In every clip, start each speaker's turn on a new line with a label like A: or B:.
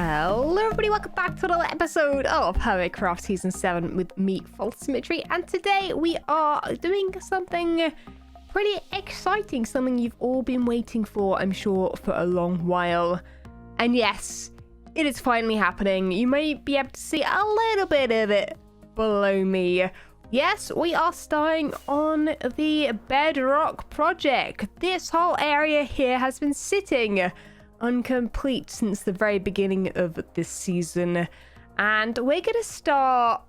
A: Hello everybody, welcome back to another episode of Hermitcraft Season 7 with me, FalseSymmetry, and today we are doing something pretty exciting, something you've all been waiting for, I'm sure, for a long while. And yes, it is finally happening. You may be able to see a little bit of it below me. Yes, we are starting on the Bedrock project. This whole area here has been sitting incomplete since the very beginning of this season, and we're gonna start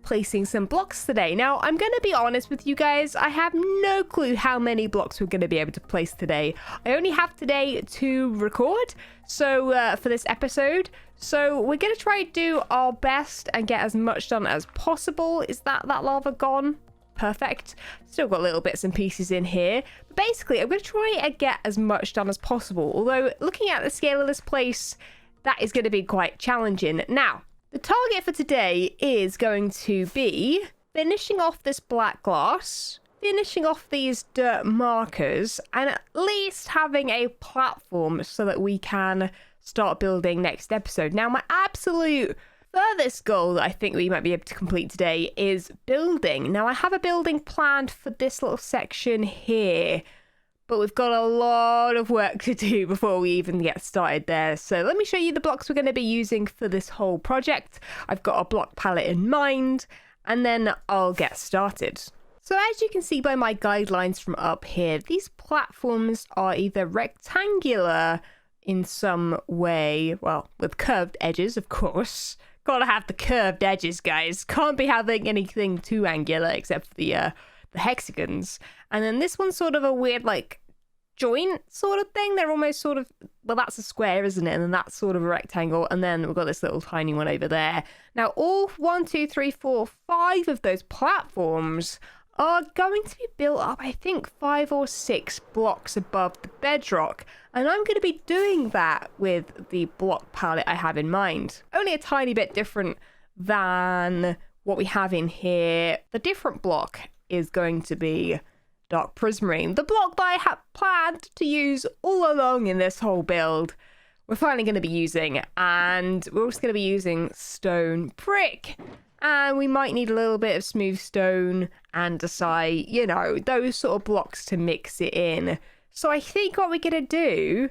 A: placing some blocks today. Now, I'm gonna be honest with you guys, I have no clue how many blocks we're gonna be able to place today. I only have today to record, so for this episode, so we're gonna try to do our best and get as much done as possible. Is that lava gone? Perfect. Still got little bits and pieces in here. But basically, I'm going to try and get as much done as possible. Although, looking at the scale of this place, that is going to be quite challenging. Now, the target for today is going to be finishing off this black glass, finishing off these dirt markers, and at least having a platform so that we can start building next episode. Now, my absolute furthest goal that I think we might be able to complete today is building. Now, I have a building planned for this little section here, but we've got a lot of work to do before we even get started there. So let me show you the blocks we're going to be using for this whole project. I've got a block palette in mind, and then I'll get started. So as you can see by my guidelines from up here, these platforms are either rectangular in some way, well, with curved edges, of course. Gotta have the curved edges, guys. Can't be having anything too angular except for the hexagons. And then this one's sort of a weird, like, joint sort of thing. They're almost sort of, well, that's a square, isn't it? And then that's sort of a rectangle. And then we've got this little tiny one over there. Now, all 1, 2, 3, 4, 5 of those platforms are going to be built up, I think, 5 or 6 blocks above the bedrock. And I'm going to be doing that with the block palette I have in mind. Only a tiny bit different than what we have in here. The different block is going to be dark prismarine. The block that I had planned to use all along in this whole build, we're finally going to be using. And we're also going to be using stone brick. And we might need a little bit of smooth stone and andesite, you know, those sort of blocks to mix it in. So I think what we're going to do,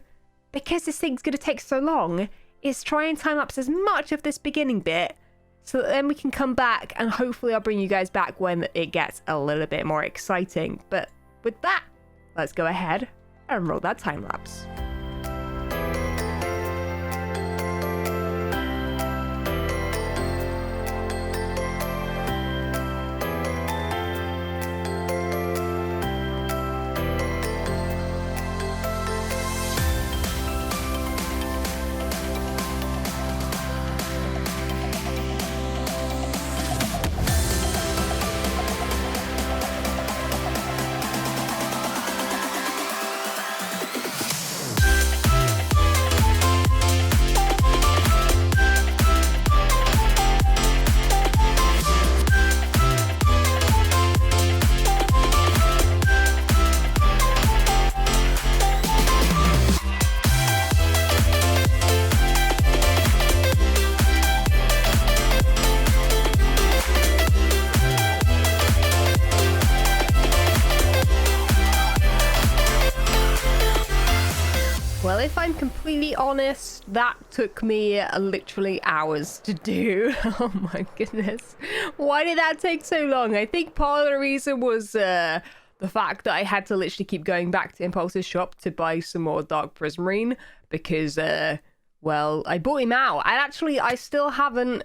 A: because this thing's going to take so long, is try and time-lapse as much of this beginning bit so that then we can come back and hopefully I'll bring you guys back when it gets a little bit more exciting. But with that, let's go ahead and roll that time-lapse. Well, if I'm completely honest, that took me literally hours to do. Oh my goodness. Why did that take so long? I think part of the reason was the fact that I had to literally keep going back to Impulse's shop to buy some more dark prismarine because, well, I bought him out. And I still haven't,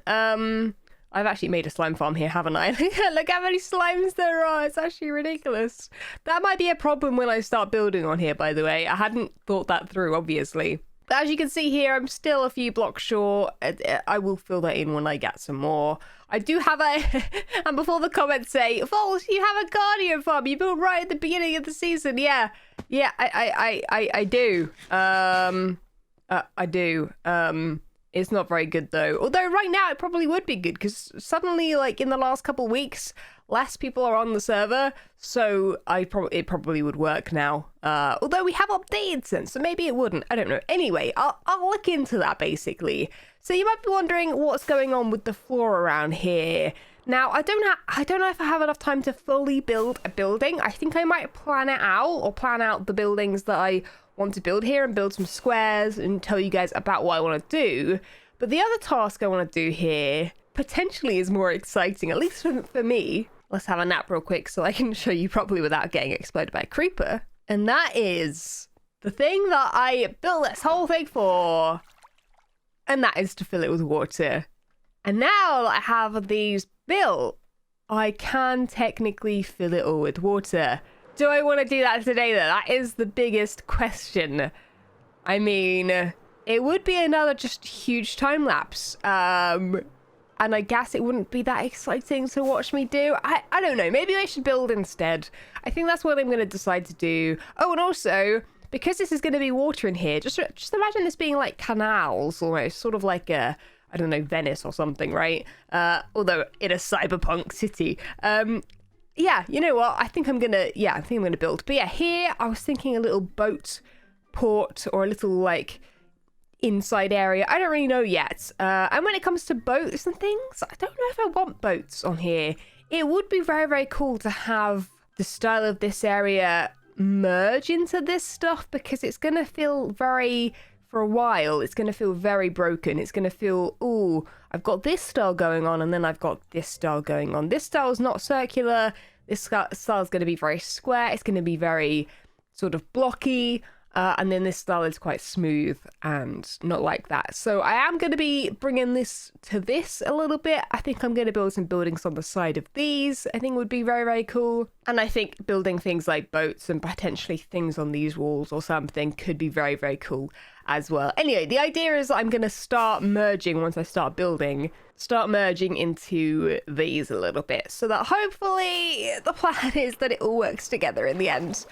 A: I've actually made a slime farm here, haven't I? Look how many slimes there are. It's actually ridiculous. That might be a problem when I start building on here, by the way. I hadn't thought that through, obviously. But as you can see here, I'm still a few blocks short. I will fill that in when I get some more. I do have a... and before the comments say, False, you have a guardian farm. You built right at the beginning of the season. Yeah. Yeah, I do. I do. It's not very good though. Although right now it probably would be good because suddenly, like in the last couple weeks, less people are on the server, so it probably would work now. Although we have updated since, so maybe it wouldn't. I don't know. Anyway, I'll look into that basically. So you might be wondering what's going on with the floor around here. Now I don't know if I have enough time to fully build a building. I think I might plan it out or plan out the buildings that I want to build here and build some squares and tell you guys about what I want to do. But the other task I want to do here potentially is more exciting, at least for me. Let's have a nap real quick so I can show you properly without getting exploded by a creeper. And that is the thing that I built this whole thing for. And that is to fill it with water. And now that I have these built, I can technically fill it all with water. Do I want to do that today though? That is the biggest question. I mean, it would be another just huge time lapse. And I guess it wouldn't be that exciting to watch me do. I don't know. Maybe I should build instead. I think that's what I'm going to decide to do. Oh, and also, because this is going to be water in here, just imagine this being like canals almost, sort of like a, I don't know, Venice or something, right? Although in a cyberpunk city. Yeah, you know what? I think I'm gonna build. But yeah, here I was thinking a little boat port or a little like inside area. I don't really know yet. And when it comes to boats and things, I don't know if I want boats on here. It would be very, very cool to have the style of this area merge into this stuff because it's gonna feel very, for a while, it's gonna feel very broken. It's gonna feel, ooh, I've got this style going on and then I've got this style going on. This style is not circular. This style is going to be very square. It's going to be very sort of blocky. And then this style is quite smooth and not like that. So I am going to be bringing this to this a little bit. I think I'm going to build some buildings on the side of these. I think would be very, very cool. And I think building things like boats and potentially things on these walls or something could be very, very cool as well. Anyway, the idea is I'm going to start merging once I start building. Start merging into these a little bit so that hopefully the plan is that it all works together in the end.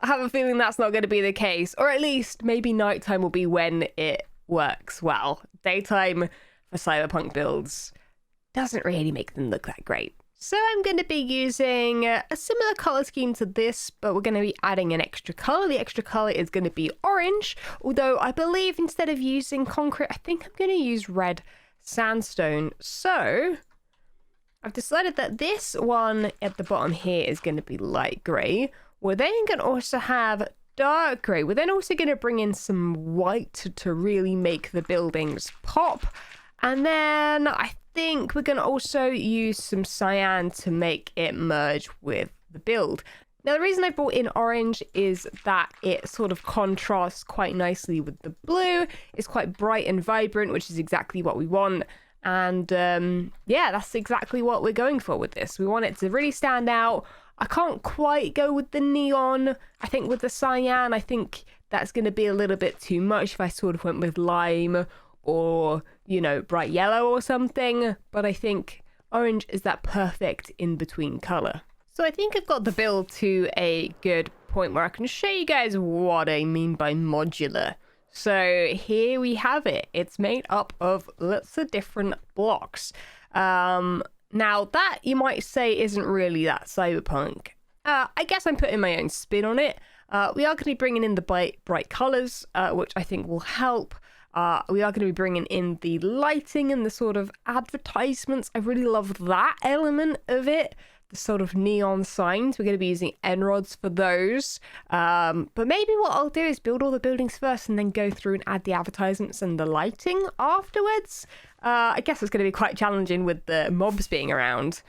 A: I have a feeling that's not going to be the case, or at least maybe nighttime will be when it works well. Daytime for cyberpunk builds doesn't really make them look that great. So I'm going to be using a similar color scheme to this, but we're going to be adding an extra color. The extra color is going to be orange, although I believe instead of using concrete, I think I'm going to use red sandstone. So I've decided that this one at the bottom here is going to be light gray. We're then going to also have dark gray. We're then also going to bring in some white to really make the buildings pop. And then I think we're going to also use some cyan to make it merge with the build. Now, the reason I brought in orange is that it sort of contrasts quite nicely with the blue. It's quite bright and vibrant, which is exactly what we want. And yeah, that's exactly what we're going for with this. We want it to really stand out. I can't quite go with the neon. I think with the cyan, I think that's going to be a little bit too much if I sort of went with lime or, you know, bright yellow or something. But I think orange is that perfect in-between color. So I think I've got the build to a good point where I can show you guys what I mean by modular. So here we have it. It's made up of lots of different blocks. Now that you might say isn't really that cyberpunk. I guess I'm putting my own spin on it. We are going to be bringing in the bright colors, which I think will help. We are going to be bringing in the lighting and the sort of advertisements. I really love that element of it. The sort of neon signs. We're going to be using end rods for those. But maybe what I'll do is build all the buildings first and then go through and add the advertisements and the lighting afterwards. I guess it's going to be quite challenging with the mobs being around.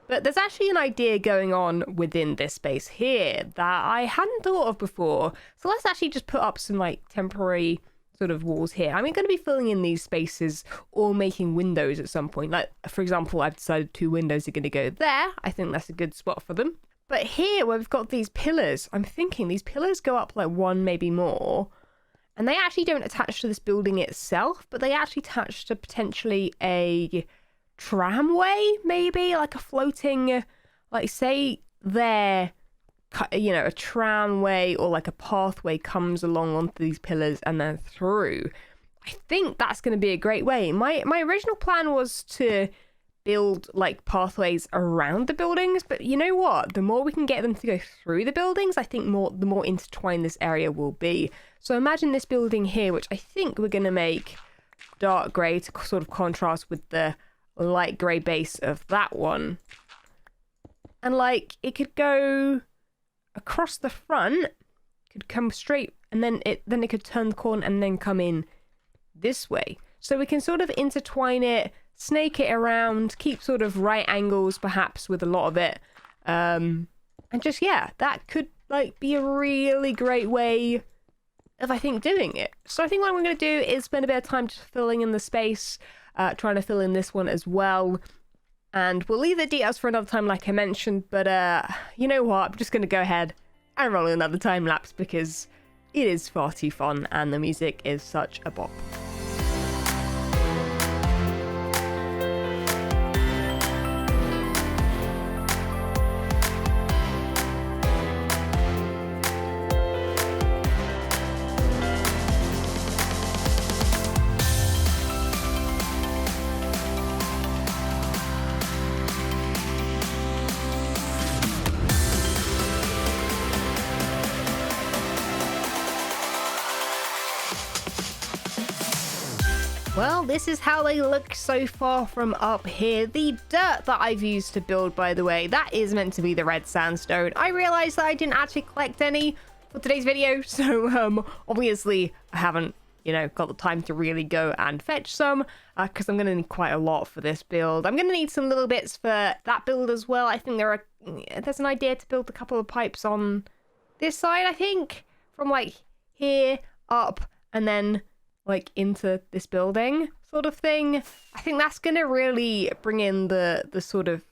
A: But there's actually an idea going on within this space here that I hadn't thought of before. So let's actually just put up some like temporary sort of walls here. I'm going to be filling in these spaces or making windows at some point. Like, for example, I've decided 2 windows are going to go there. I think that's a good spot for them. But here where we've got these pillars, I'm thinking these pillars go up like 1, maybe more. And they actually don't attach to this building itself, but they actually attach to potentially a tramway, maybe like a floating, like say there, you know, a tramway or like a pathway comes along onto these pillars and then through. I I think that's going to be a great way. My original plan was to build like pathways around the buildings, but you know what? The more we can get them to go through the buildings, I think the more intertwined this area will be. So imagine this building here, which I think we're going to make dark grey to sort of contrast with the light grey base of that one. And like it could go across the front, could come straight, and then it could turn the corner and then come in this way. So we can sort of intertwine it, snake it around, keep sort of right angles perhaps with a lot of it, and just, yeah, that could like be a really great way of, I think, doing it. So I think what I'm going to do is spend a bit of time just filling in the space, trying to fill in this one as well, and we'll leave the details for another time like I mentioned, but you know what, I'm just going to go ahead and roll another time lapse because it is far too fun and the music is such a bop. Well, this is how they look so far from up here. The dirt that I've used to build, by the way, that is meant to be the red sandstone. I realized that I didn't actually collect any for today's video, so obviously I haven't, you know, got the time to really go and fetch some, because I'm going to need quite a lot for this build. I'm going to need some little bits for that build as well. I think there's an idea to build a couple of pipes on this side, I think, from like here up and then like into this building sort of thing. I think that's gonna really bring in the sort of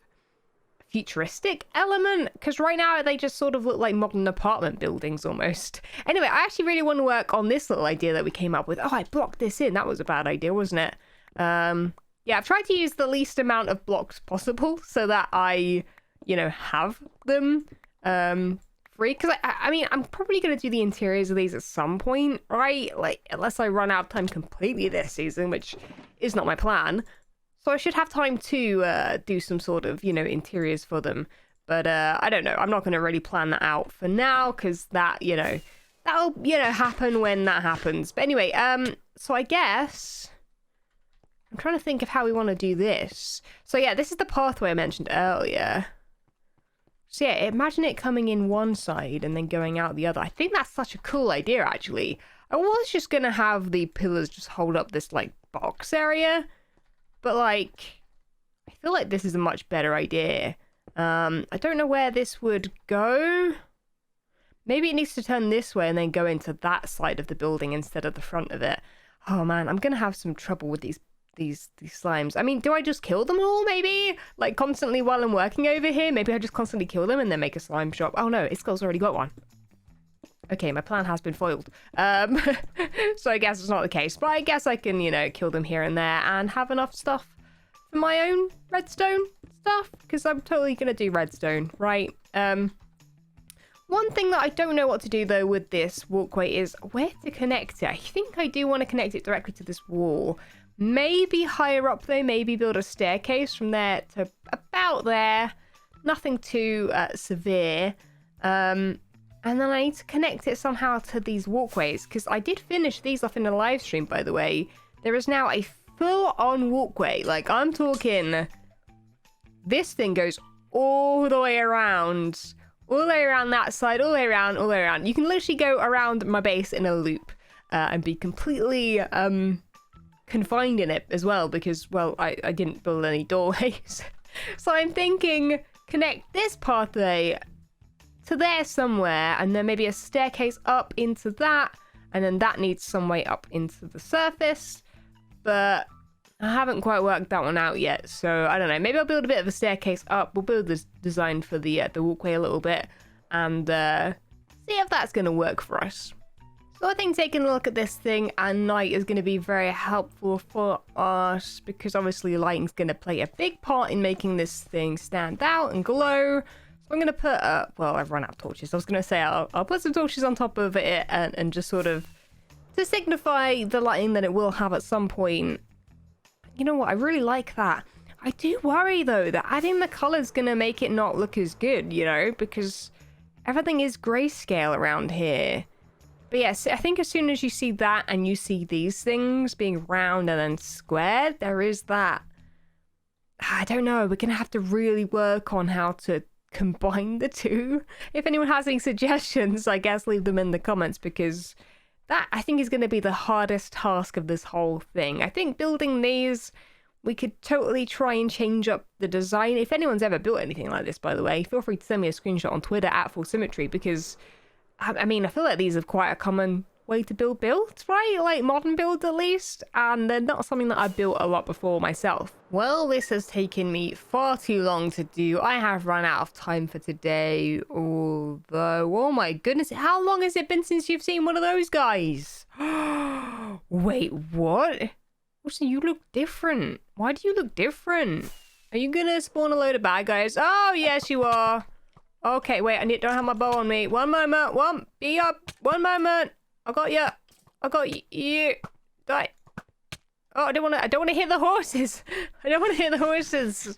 A: futuristic element, because right now they just sort of look like modern apartment buildings almost. Anyway, I actually really want to work on this little idea that we came up with. Oh, I blocked this in. That was a bad idea, wasn't it? Yeah, I've tried to use the least amount of blocks possible so that I, you know, have them free, because I mean, I'm probably going to do the interiors of these at some point, right? Like, unless I run out of time completely this season, which is not my plan. So I should have time to do some sort of, you know, interiors for them. But I don't know. I'm not going to really plan that out for now, because that, you know, that'll, you know, happen when that happens. But anyway, so I guess I'm trying to think of how we want to do this. So yeah, this is the pathway I mentioned earlier. So yeah, imagine it coming in one side and then going out the other. I think that's such a cool idea, actually. I was just going to have the pillars just hold up this, like, box area. But, like, I feel like this is a much better idea. I don't know where this would go. Maybe it needs to turn this way and then go into that side of the building instead of the front of it. Oh, man, I'm going to have some trouble with these slimes. I mean, do I just kill them all, maybe? Like, constantly while I'm working over here? Maybe I just constantly kill them and then make a slime shop. Oh, no, Iskel's already got one. Okay, my plan has been foiled. So I guess it's not the case. But I guess I can, you know, kill them here and there and have enough stuff for my own redstone stuff. Because I'm totally going to do redstone, right? One thing that I don't know what to do, though, with this walkway is where to connect it. I think I do want to connect it directly to this wall. Maybe higher up, though. Maybe build a staircase from there to about there. Nothing too severe. And then I need to connect it somehow to these walkways, because I did finish these off in a live stream, by the way. There is now a full-on walkway. Like, I'm talking... This thing goes all the way around. All the way around that side, all the way around, all the way around. You can literally go around my base in a loop and be completely... confined in it as well, because, well, I didn't build any doorways. So I'm thinking connect this pathway to there somewhere, and then maybe a staircase up into that, and then that needs some way up into the surface. But I haven't quite worked that one out yet, so I don't know. Maybe I'll build a bit of a staircase up. We'll build this design for the walkway a little bit, and see if that's going to work for us. So I think taking a look at this thing at night is going to be very helpful for us, because obviously lighting's going to play a big part in making this thing stand out and glow. So I'm going to put, well, I've run out of torches. I was going to say I'll put some torches on top of it and just sort of to signify the lighting that it will have at some point. You know what? I really like that. I do worry, though, that adding the color's going to make it not look as good, you know, because everything is grayscale around here. But yes, I think as soon as you see that and you see these things being round and then squared, there is that. I don't know. We're going to have to really work on how to combine the two. If anyone has any suggestions, I guess leave them in the comments, because that, I think, is going to be the hardest task of this whole thing. I think building these, we could totally try and change up the design. If anyone's ever built anything like this, by the way, feel free to send me a screenshot on Twitter at FalseSymmetry, because I mean, I feel like these are quite a common way to build builds, right? Like modern builds at least, and they're not something that I've built a lot before myself. Well, this has taken me far too long to do. I have run out of time for today, although, oh my goodness, how long has it been since you've seen one of those guys? Wait, what? Also, you look different. Why do you look different? Are you gonna spawn a load of bad guys? Oh, yes, you are. Okay, wait, I don't have my bow on me. One moment, one moment. I got you. I got you. Die. Oh, I don't want to hit the horses. I don't want to hit the horses.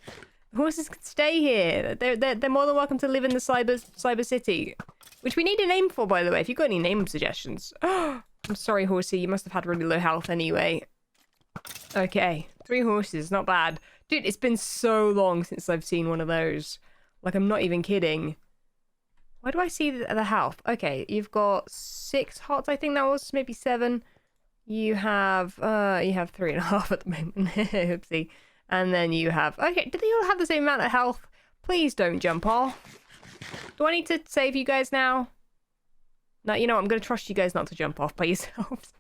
A: The horses can stay here. They're more than welcome to live in the cyber city, which we need a name for, by the way. If you've got any name suggestions. I'm sorry, horsey. You must have had really low health anyway. Okay, 3 horses, not bad. Dude, it's been so long since I've seen one of those. Like, I'm not even kidding. Why do I see the health? Okay, you've got 6 hearts, I think that was, maybe 7. You have 3.5 at the moment. Oopsie. And then you have, okay, do they all have the same amount of health? Please don't jump off. Do I need to save you guys now? No, you know what, I'm going to trust you guys not to jump off by yourselves.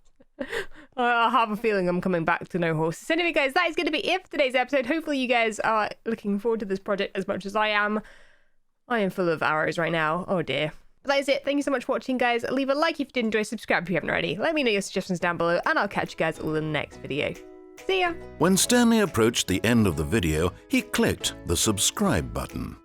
A: I have a feeling I'm coming back to no horses. Anyway, guys, that is going to be it for today's episode. Hopefully you guys are looking forward to this project as much as I am. I am full of arrows right now. Oh dear. But that is it. Thank you so much for watching, guys. Leave a like if you did enjoy, subscribe if you haven't already. Let me know your suggestions down below, and I'll catch you guys all in the next video. See ya!
B: When Stanley approached the end of the video, he clicked the subscribe button.